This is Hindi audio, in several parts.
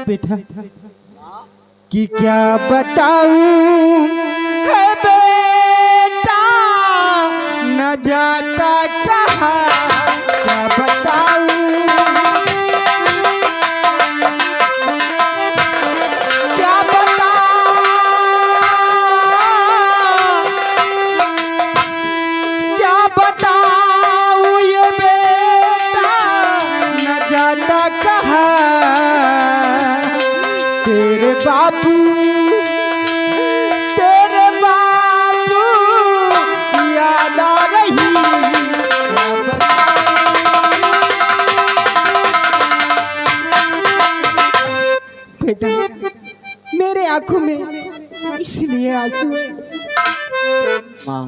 बेटा कि क्या बताऊं है बेटा न जाता कहाँ, क्या बताऊं क्या बताऊं ये बेटा न जाता कहाँ, तेरे बापू याद आ रही। बेटा मेरे आंखों में इसलिए आंसू है। माँ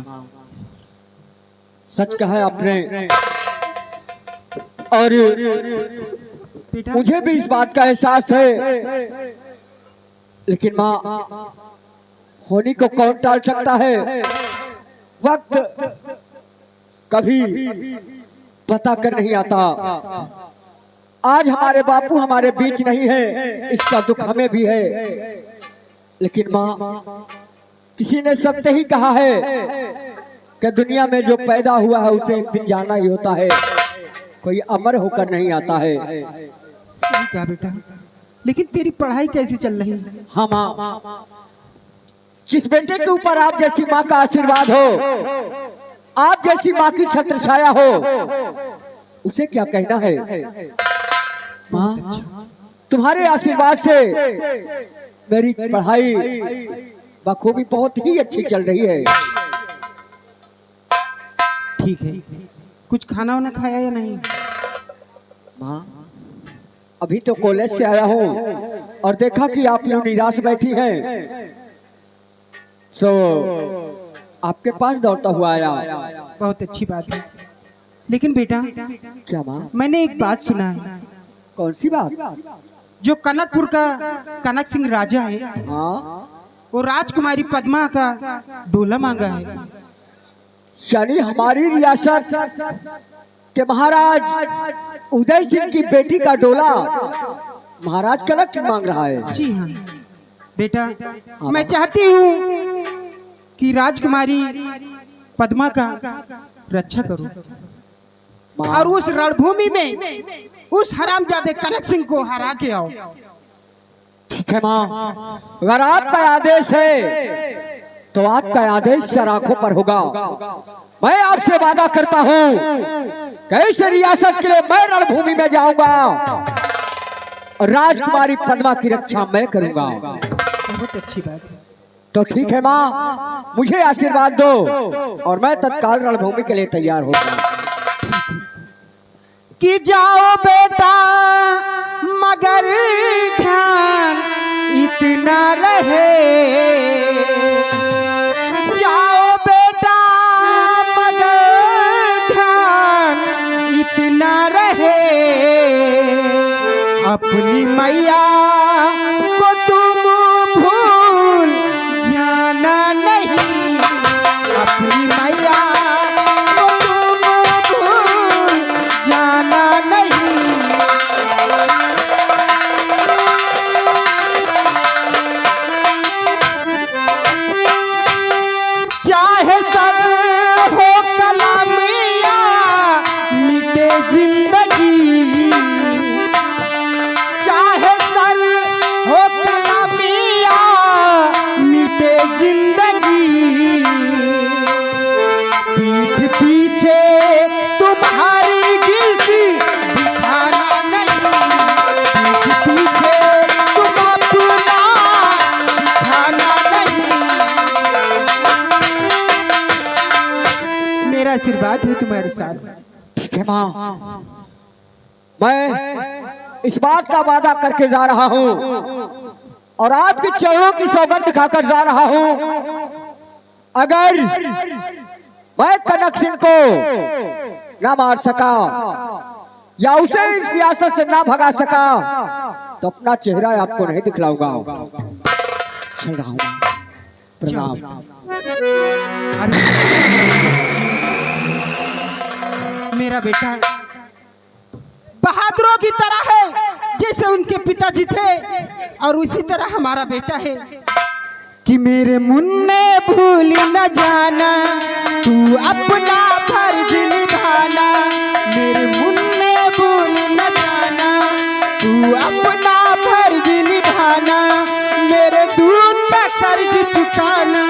सच कहा है आपने, और मुझे भी इस बात का एहसास है, लेकिन माँ होनी को कौन टाल सकता है। वक्त कभी पता कर नहीं आता। आज हमारे बापू हमारे बीच नहीं है, इसका दुख हमें भी है, लेकिन माँ किसी ने सत्य ही कहा है कि दुनिया में जो पैदा हुआ है उसे एक दिन जाना ही होता है, कोई अमर होकर नहीं आता है। सही कहा बेटा, लेकिन तेरी पढ़ाई कैसी चल रही है? हाँ माँ, जिस बेटे के ऊपर आप जैसी माँ का आशीर्वाद हो, आप जैसी माँ की छत्र छाया हो, उसे क्या कहना है। माँ तुम्हारे आशीर्वाद से मेरी पढ़ाई बखूबी बहुत ही अच्छी चल रही है। ठीक है, कुछ खाना वाना खाया या नहीं? माँ अभी तो कॉलेज से आया हूँ और देखा कि आप यूं निराश बैठी हैं, सो आपके पास दौड़ता हुआ आया। बहुत अच्छी बात है, लेकिन बेटा क्या माँ? मैंने एक बात सुना है। कौन सी बात? जो कनकपुर का कनक सिंह राजा है, हाँ वो राजकुमारी पद्मा का डोला मांगा है। यानी हमारी रियासत के महाराज उदय सिंह की बेटी का डोला महाराज कनक सिंह मांग रहा है। जी हाँ बेटा, मैं चाहती हूँ कि राजकुमारी पद्मा का रक्षा करो और उस रणभूमि में उस हरामजादे कनक सिंह को हरा के आओ। ठीक है माँ, अगर आपका आदेश है तो आपका आदेश सराखों पर होगा। मैं आपसे वादा करता हूँ कि इस रियासत के लिए मैं रणभूमि में जाऊंगा और राजकुमारी पद्मा की रक्षा मैं करूंगा। बहुत अच्छी बात है। तो ठीक है माँ, मुझे आशीर्वाद दो और मैं तत्काल रणभूमि के लिए तैयार हो जाऊं। कि जाओ बेटा मगर ध्यान इतना रहे, जाओ बेटा मगर ध्यान इतना रहे, अपनी मैया को तुम भूल जाना नहीं, अपनी मैया को तुम भूल जाना नहीं। चाहे सर हो कलामिया मिटे जिंदगी, चाहे सर हो कलामिया मिटे जिंदगी, पीठ पीछे तुम्हारी किसी दिखाना नहीं, पीठ पीछे तुम अपना दिखाना नहीं। मेरा आशीर्वाद है तुम्हारे साथ। ठीक है माँ, मैं इस बात का वादा करके जा रहा हूँ और आपके चरणों की सौगंध दिखाकर जा रहा हूँ, अगर मैं कनक सिंह को ना मार सका या उसे इस सियासत से ना भगा सका तो अपना चेहरा आपको नहीं दिखलाऊंगा। चल रहा हूँ, प्रणाम। मेरा बेटा बहादुरों की तरह है जैसे उनके पिताजी थे, और उसी तरह हमारा बेटा है कि मेरे मुन्ने भूल न जाना, तू अपना फर्ज निभाना। मेरे मुन्ने भूल न जाना, तू अपना फर्ज निभाना। मेरे दूध का कर्ज चुकाना,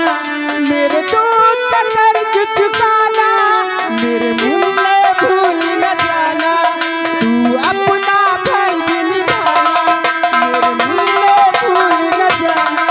मेरे दूध का कर्ज चुकाना। मेरे मुन्ने भूल न जाना, तू अपना फर्ज निभाना। मेरे मुन्ने भूल न जाना।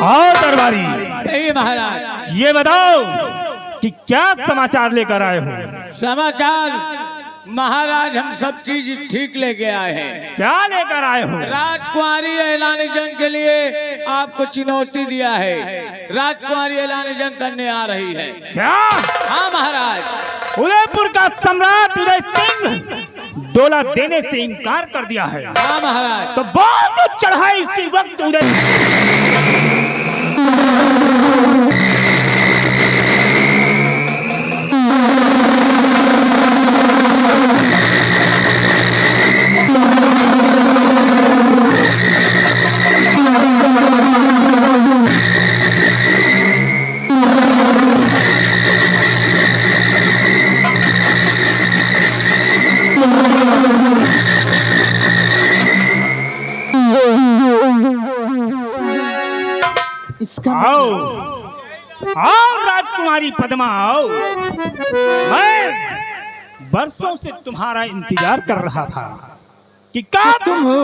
आओ दरबारी, महाराज ये बताओ कि क्या समाचार लेकर आए हो? समाचार महाराज हम सब चीज ठीक लेके आए हैं। क्या लेकर आए हो? राजकुमारी ऐलान जंग के लिए आपको चुनौती दिया है। राजकुमारी ऐलान जंग करने आ रही है। क्या? हाँ महाराज। उदयपुर का सम्राट उदय सिंह डोला देने से इनकार कर दिया है। हाँ महाराज। तो बहुत चढ़ाई इसी वक्त उदय। आओ आओ राजकुमारी पद्मा आओ। मैं बरसों से तुम्हारा इंतजार कर रहा था कि कब तुम हो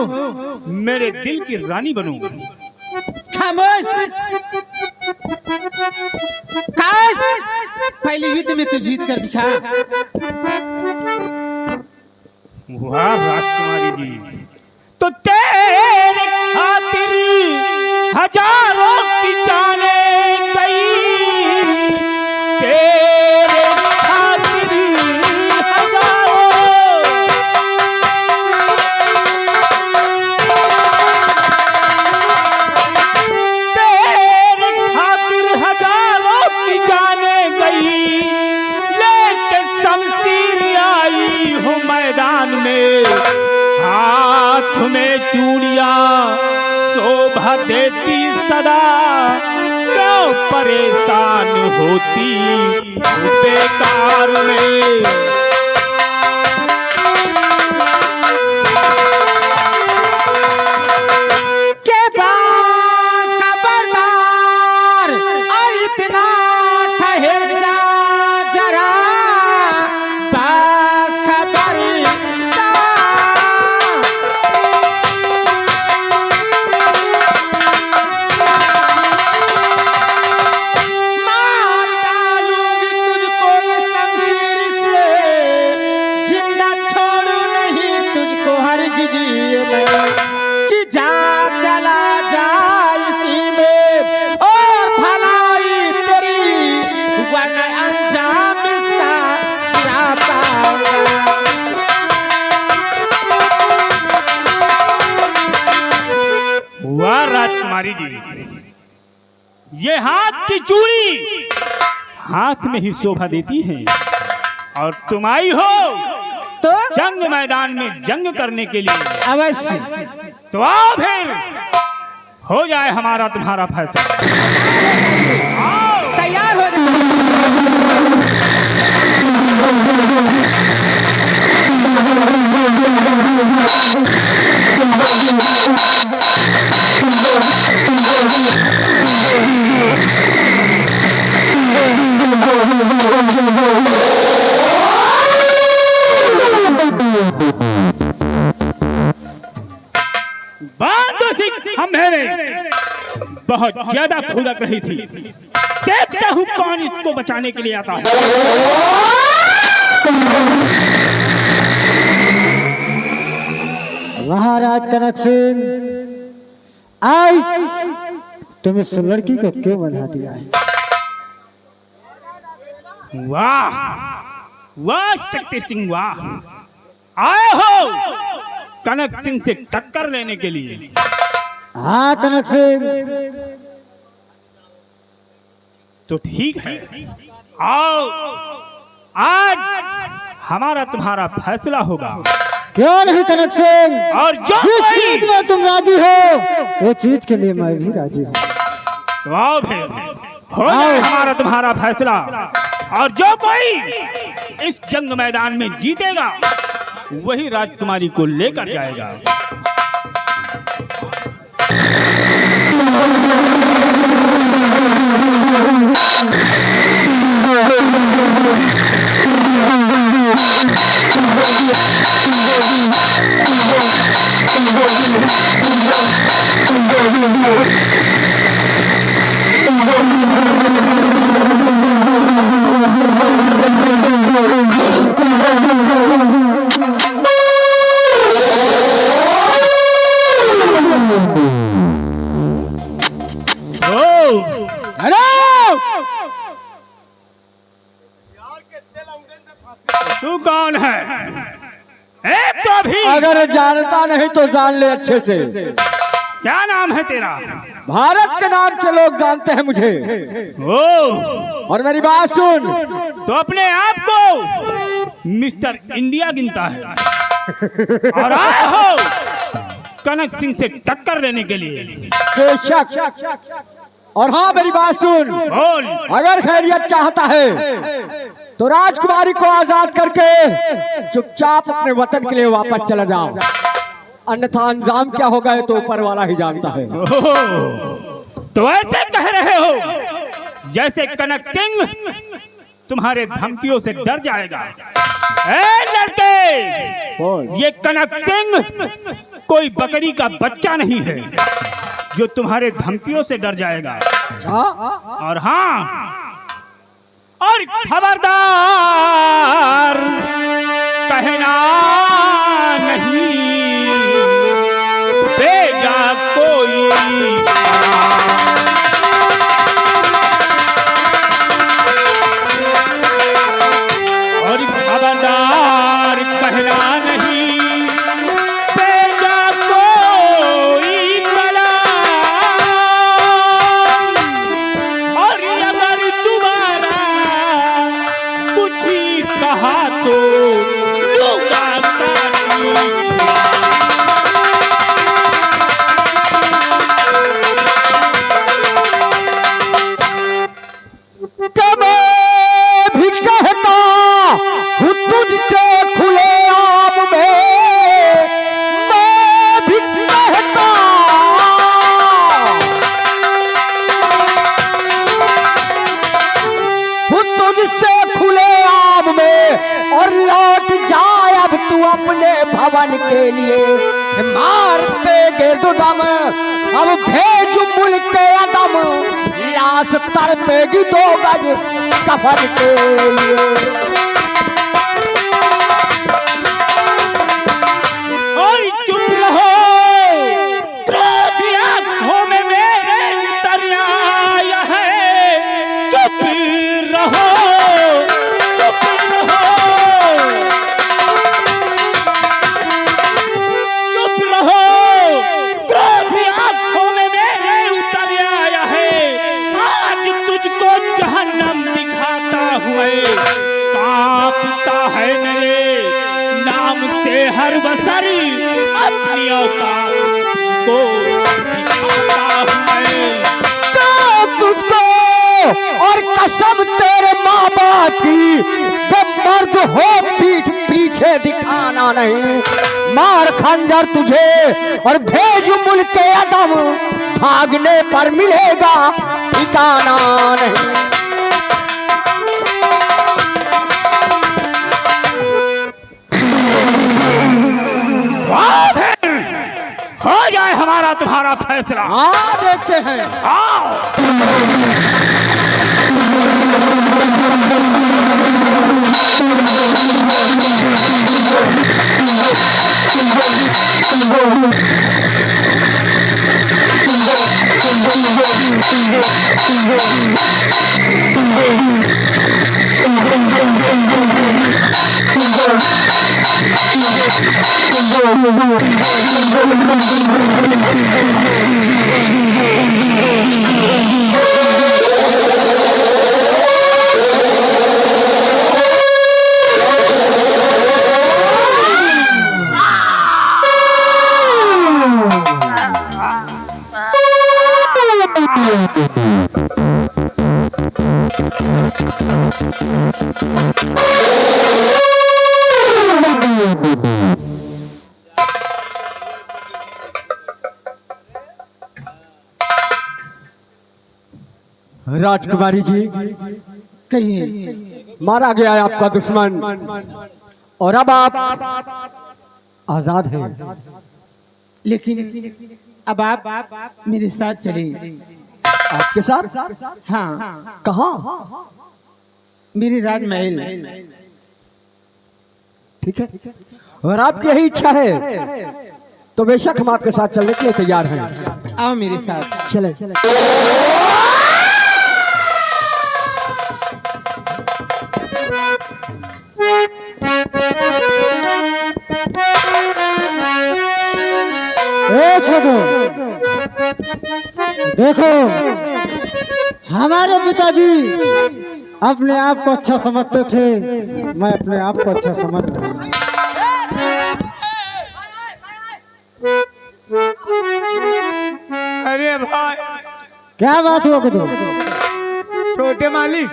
मेरे दिल की रानी बनो। खामोश। काश पहले युद्ध में तो जीत कर दिखा। वाह राजकुमारी जी, तो तेरे खातिर हजारों की जाने गई। तेरे खातिर हजारों। तेरे खातिर हजारों की जाने गई। लेके शमशीर आई हो मैदान में। हाथ में चूड़ियां शोभा देती सदा। क्यों परेशान होती बेकार में। के पास खबरदार और इतना ठहर जा जरा। पास खबरदार। मार डालूंगी तुझको इस शमशीर से। जिंदा छोड़ू नहीं तुझको हरगिज ये मैं। कि जा चला जा इसी में और भलाई तेरी। वरना अंजाम इसका क्या पाऊंगा। वाह राजकुमारी जी, ये हाथ की चूड़ी हाथ में ही शोभा देती है। और तुम आई हो तो जंग मैदान में जंग करने के लिए। अवश्य। तो आओ फिर हो जाए हमारा तुम्हारा फैसला। आओ। तैयार हो जा। बांधो सिंह हमें बहुत ज्यादा फुदक रही थी। देखता हूँ कौन इसको बचाने के लिए आता है। महाराज कनक सिंह, आज तुम इस लड़की को क्यों बंधा दिया है? वाह वाह शक्ति सिंह वाह। आए हो कनक सिंह से टक्कर लेने के लिए? हाँ कनक सिंह, तो ठीक है, आओ आज हमारा तुम्हारा फैसला होगा। क्यों नहीं कनक सिंह, और जो जिस कोई चीज में तुम राजी हो वो चीज के लिए मैं भी राजी हूँ। तो आओ फिर हो जाए हमारा तुम्हारा फैसला, और जो कोई इस जंग मैदान में जीतेगा वही राजकुमारी को लेकर जाएगा। तू कौन है? एक तो अभी अगर जानता नहीं तो जान ले अच्छे से। क्या नाम है तेरा? भारत के नाम से लोग जानते हैं मुझे। ओ, और मेरी बात सुन, तो अपने आप को मिस्टर इंडिया गिनता है और आए हो कनक सिंह से टक्कर लेने के लिए? बेशक। और हाँ मेरी बात सुन, बोल। अगर खैरियत चाहता है तो राजकुमारी को आजाद करके चुपचाप अपने वतन के लिए वापस चला जाओ, अन्यथा अंजाम क्या होगा ये तो ऊपर वाला ही जानता है। तो ऐसे कह रहे हो जैसे कनक सिंह तुम्हारे धमकियों से डर जाएगा? ए लड़के, ये कनक सिंह कोई बकरी का बच्चा नहीं है जो तुम्हारे धमकियों से डर जाएगा। और हाँ, और खबरदार कहना नहीं भेजा कोई, और खबरदार कहना नहीं भेजा कोई कलाम, और अगर तुम्हारा कुछ ही कहा तो लूंगा भी कहता हूँ तुझसे खुले आम में, मैं भी कहता हूँ तुझसे खुले आम में, और लौट जाए अब तू अपने भवन के लिए। मारते गिरदम अब भेज मुल्क के अदम, लाश तड़पेगी 2 गज कफन के लिए। और चुप रहो, क्रोध आंखों में मेरे उतर आया है। चुप रहो, चुप रहो, चुप रहो, क्रोध आंखों में मेरे उतर आया है। आज तुझको जहन्नम दिखाता हुए कांपता है मेरे नाम से हर बसरी, अपनी औकात को दिखाता हुए। तुझको और कसम तेरे माँ बाप की, जब मर्द हो पीठ पीछे दिखाना नहीं। मार खंजर तुझे और भेज मुल्क के अदम, भागने पर मिलेगा ठिकाना नहीं। हो जाए हमारा तुम्हारा फैसला। हाँ देखते हैं। आओ। राजकुमारी जी, कहिए। मारा गया है आपका दुश्मन और अब आप आजाद हैं। लेकिन अब आप मेरे साथ चले। आपके साथ? हाँ, कहाँ? मेरे राजमहल। ठीक है, और आपकी यही इच्छा है तो बेशक हम आपके साथ चलने के लिए तैयार हैं। आओ मेरे साथ। चले। ए छोटू, देखो हमारे पिताजी अपने आप को अच्छा समझते थे, मैं अपने आप को अच्छा समझ रहा हूँ। अरे भाई, क्या बात हुआ कुछ? छोटे मालिक,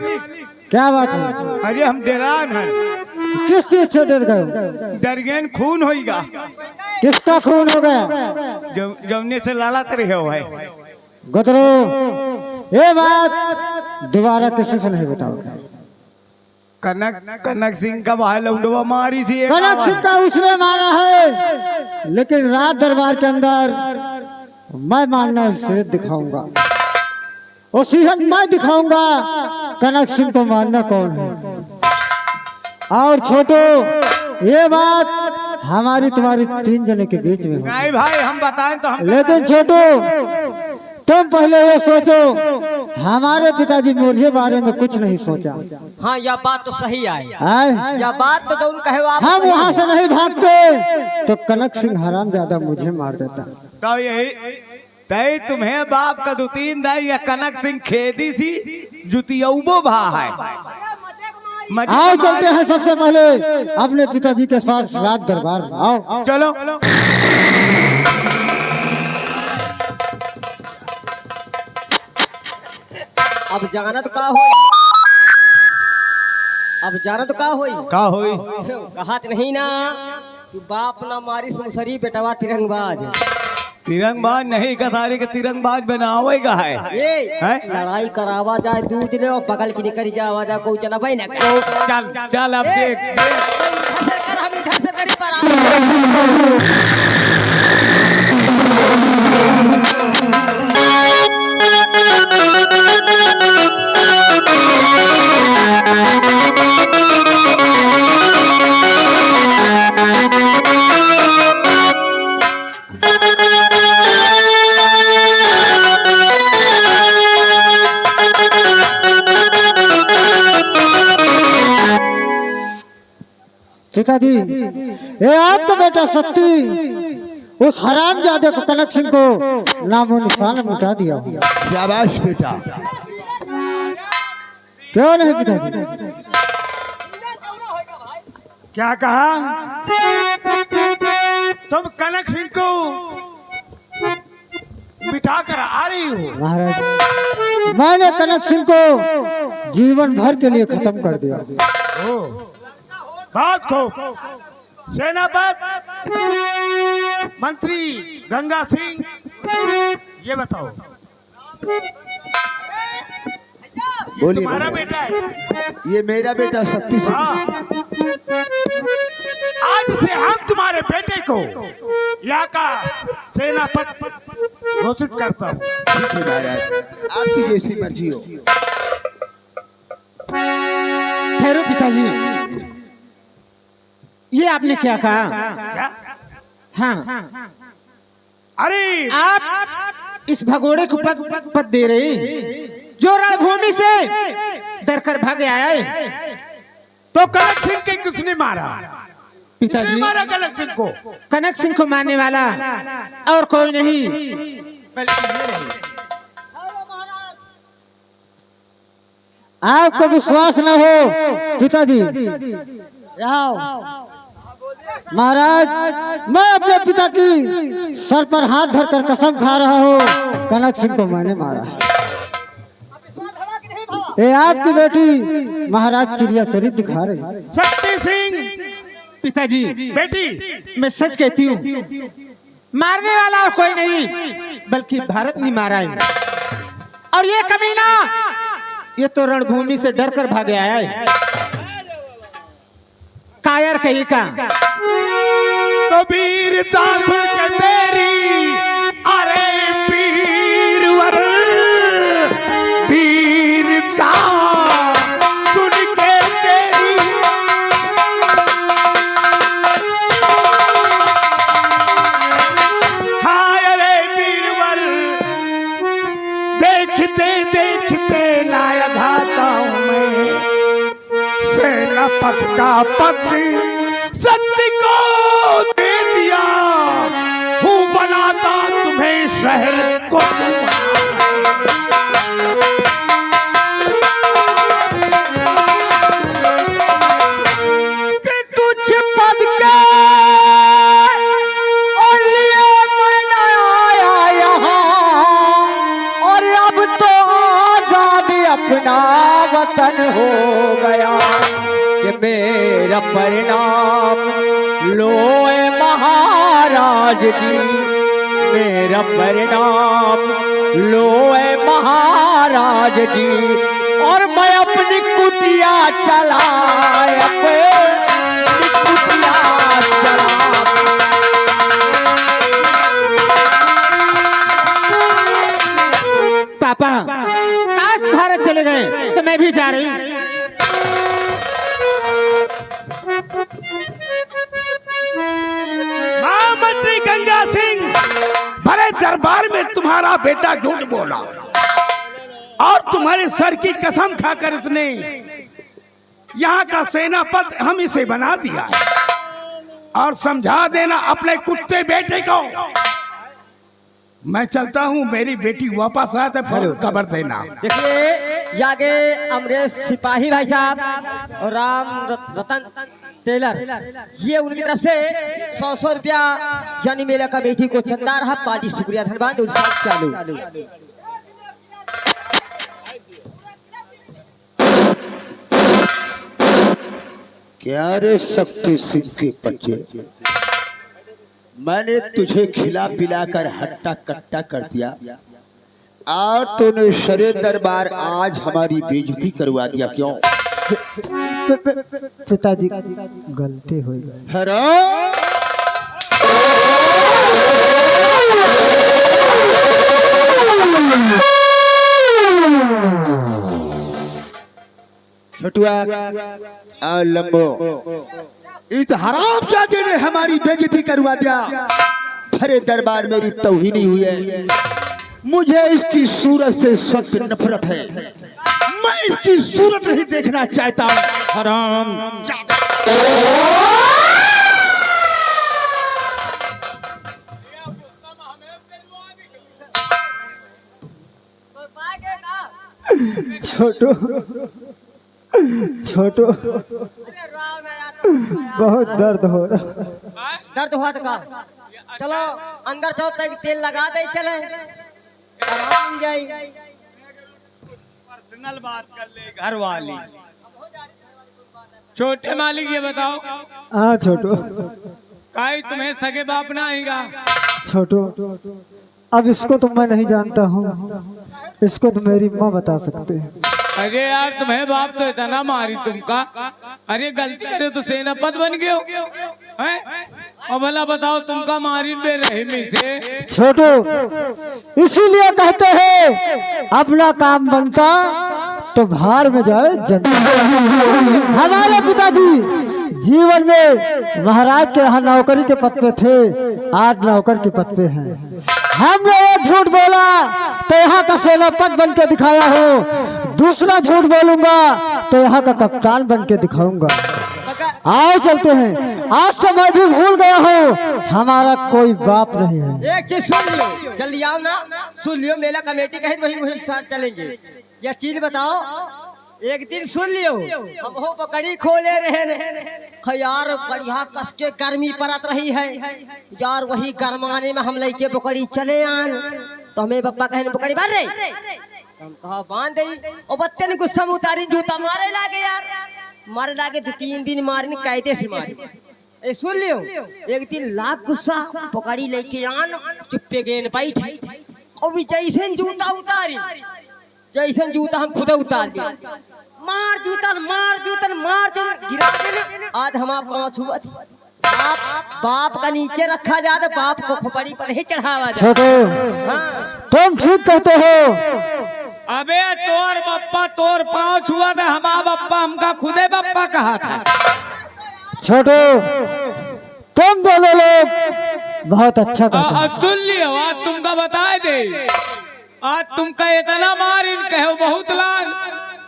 क्या बात है? अरे हम डरान हैं। किस चीज से डर गए? डरगेन खून होइगा। किसका खून हो गया? जमने से लड़त रहे हो भाई। गुदरू, ये बात दोबारा किसी से नहीं बताओगे। कनक सिंह का भाई लौंडवा मारी सी। कनक सिंह का उसने मारा है, लेकिन रात दरबार के अंदर मैं मारना से दिखाऊंगा। वसीयत मैं दिखाऊंगा कनक सिंह को मारना कौन है। और छोटो, ये बात हमारी तुम्हारी 3 जने के बीच में हो। नहीं भाई, हम बताएं तो हम। लेकिन छोटो, तुम पहले ये सोचो, हमारे पिताजी मुझे बारे में कुछ नहीं सोचा। हाँ, यह बात तो सही है। है? यह बात तो जरूर कहे आप। हम वहाँ से नहीं भागते तो कनक सिंह हराम ज्यादा मुझे मार देता। तो यही तय तुम्हें बाप का 2-3 दाई या कनक सिंह खेदी सी जुतियौबो भा है। आओ चलते हैं सबसे पहले अपने पिताजी के पास रात दरबार। आओ चलो। अब जानत का हो, अब जानत का होई। का होई? कहत नहीं ना कि बाप ना मारी सुसरी बेटवा तिरंगबाज। तिरंगबाज नहीं, कथारी के तिरंगबाज बनावेगा है। ये है? लड़ाई करावा जाए, दूध ले और पकड़ के निकल जावा जाए, कोई चला भाई ना। चल चल अब देख। हम इधर से तेरे पर पिताजी, ये आपका बेटा सत्ती उस हरामजादे को कनक सिंह को नामो निशान मिटा दिया। शाबाश बेटा। क्यों नहीं पिताजी? क्या कहा? तुम कनक सिंह को बिठा कर आ रही हो? महाराज, मैंने कनक सिंह को जीवन भर के लिए खत्म कर दिया। बात को सेनापति मंत्री गंगा सिंह, ये बताओ, ये तुम्हारा बेटा है? ये मेरा बेटा शक्ति सिंह। हाँ। आज से हम तुम्हारे बेटे को यहाँ का सेनापति घोषित करता हूँ। ठीक है महाराज, आपकी जैसी मर्जी हो। ठहरो पिताजी, ये आपने क्या कहा? क्या? हाँ, अरे आप इस भगोड़े को पद दे रहे जो रणभूमि से डरकर भाग आया है। तो कनक सिंह के किसने मारा? पिताजी, किसने मारा कनक सिंह को? कनक सिंह को मारने वाला और कोई नहीं बल्कि ये रही। आपको विश्वास न हो पिताजी, आओ महाराज, मैं अपने पिता की सर पर हाथ धरकर कसम खा रहा हूँ, कनक सिंह को मैंने मारा। ये आपकी बेटी महाराज चिड़िया चरित दिखा रही है। शक्ति सिंह पिताजी बेटी, मैं सच कहती हूँ, मारने वाला और कोई नहीं बल्कि भारत ने मारा है। और ये कमीना, ये तो रणभूमि से डर कर भाग आया है। कायर कहीं का तो वीरता सुन के तेरी, अरे वीरवर, वीरता सुन के तेरी, हाय अरे वीरवर, देखते देखते नाया घाता हूं मैं, सेनापत का पत्र सत्य को दे दिया हूँ, बनाता तुम्हें शहर को। कि तुझ पद के और लिए मैं न आया यहाँ, और अब तो आजाद अपना वतन हो गया, कि मेरा परिणाम लोए महाराज जी, मेरा परिणाम लोए महाराज जी, और मैं अपनी कुटिया चलाए, अपनी कुटिया चला। पापा काश भारत चले गए तो मैं भी जा रही हूँ। महामंत्री गंगा सिंह, भरे दरबार में तुम्हारा बेटा झूठ बोला और तुम्हारे सर की कसम खाकर इसने यहाँ का सेनापति हम इसे बना दिया, और समझा देना अपने कुत्ते बेटे को। मैं चलता हूँ, मेरी बेटी वापस आए तो फिर खबर देना। देखिए आगे अमरेश सिपाही भाई साहब और राम रतन टेलर, ये उनकी तरफ से 100 रुपया यानी मेला कमेटी को चंदा रहा। पार्टी शुक्रिया धन्यवाद। उनके साथ चालू। क्या रे शक्ति सिंह के बच्चे, मैंने तुझे खिला पिलाकर हट्टा कट्टा कर दिया और तूने शरे दरबार आज हमारी बेइज्जती करवा दिया, क्यों? पिताजी गलती हो गई। हरो छोटुआ और लंबो, इस हरामजादे ने हमारी बेइज्जती करवा दिया। भरे दरबार मेरी तौहीनी हुई है। मुझे इसकी सूरत से सख्त नफरत है। मैं इसकी सूरत नहीं देखना चाहता। हराम छोटू छोटू बहुत दर्द हो रहा। दर्द हुआ तो का चलो अंदर जाओ, तक तेल लगा दे, चले आराम मिल जाए। पर्सनल बात कर ले घर वाली। छोटे मालिक ये बताओ, हाँ छोटू। काई तुम्हें सगे बाप ना आएगा? छोटू अब इसको तो मैं नहीं जानता हूँ, इसको तो मेरी माँ बता सकते हैं। अरे यार तुम्हें बाप तो इतना मारी तुमका। अरे गलती करे तो सेनापति बन गए हो हैं? और भला बताओ तुमका मारी बेरहमी से। छोटू इसीलिए कहते हैं अपना काम बनता तो भाड़ में जाए जनता। हमारे पिताजी जीवन में महाराज के यहाँ नौकरी के पद पे थे, आज नौकर के पद पे हैं। हमने एक झूठ बोला तो यहाँ का सेनापति बन के दिखाया हो, दूसरा झूठ बोलूंगा तो यहाँ का कप्तान बन के दिखाऊंगा। आओ चलते हैं, आज से मैं भी भूल गया हूँ हमारा कोई बाप नहीं है। एक चीज सुन लियो, जल्दी आओ ना, सुन लियो। मेला कमेटी कहे वही वही साथ चलेंगे। यह चीज बताओ, एक दिन सुन लियो, हम हो पकड़ी खोले रहे यार, बढ़िया कस के गर्मी परत रही है यार। वही गरमाने में हम लइके पकड़ी चले आन, तो हमें पप्पा कहने पकड़ी बार रे हम कहा बांध दई और बत्ते ने गुस्सा में उतारी जूता मारे लागे यार, मारे लागे 2-3 दिन मारनी कायदे से मारी। ए सुन लियो, एक दिन लाख गुस्सा पकड़ी लेके आन चुप्पे गेन बैठ और भी जैसे जूता उतारी, जैसे जूता हम खुद उतार दिया, मार जूतन मार जूतन मार जूतन गिरा देने। आज हमारा पाँच हुआ बाप बाप का नीचे रखा जाता, बाप को खोपड़ी पर ही चढ़ावा जाता। छोटू हाँ तुम ठीक कहते हो। अबे तोर बप्पा तोर पाँव छुआ था, हमारा बप्पा हमका खुदे बप्पा कहा था। छोटू तुम दोनों लोग बहुत अच्छा करते हो। सुन लियो, आज तुमका बताए दे, आज तुमका इतना मार इन कहो बहुत लाज,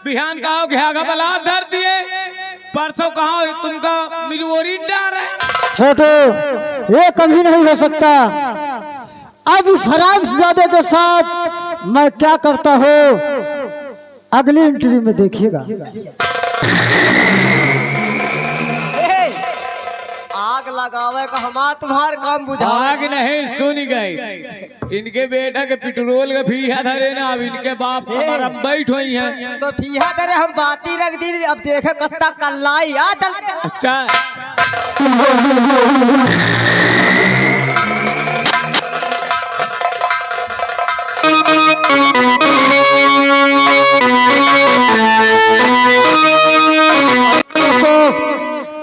बिहान कहो घिया का बलाद धर दिए, परसों कहा तुमका मिरवोरी डार है। छोटू ये कभी नहीं हो सकता। अब इस हरामजादे के साथ मैं क्या करता हूँ अगली इंटरव्यू में देखिएगा। आग लगावे का हमारा तुम्हार काम बुझा। आग नहीं सुन गए, इनके बेटा के पेट्रोल का फीहा धरे ना, अब इनके बाप हमारा बैठ हुई है तो फीहा धरे हम बाती रख दी, अब देखे कत्ता कल्लाई आ चल। अच्छा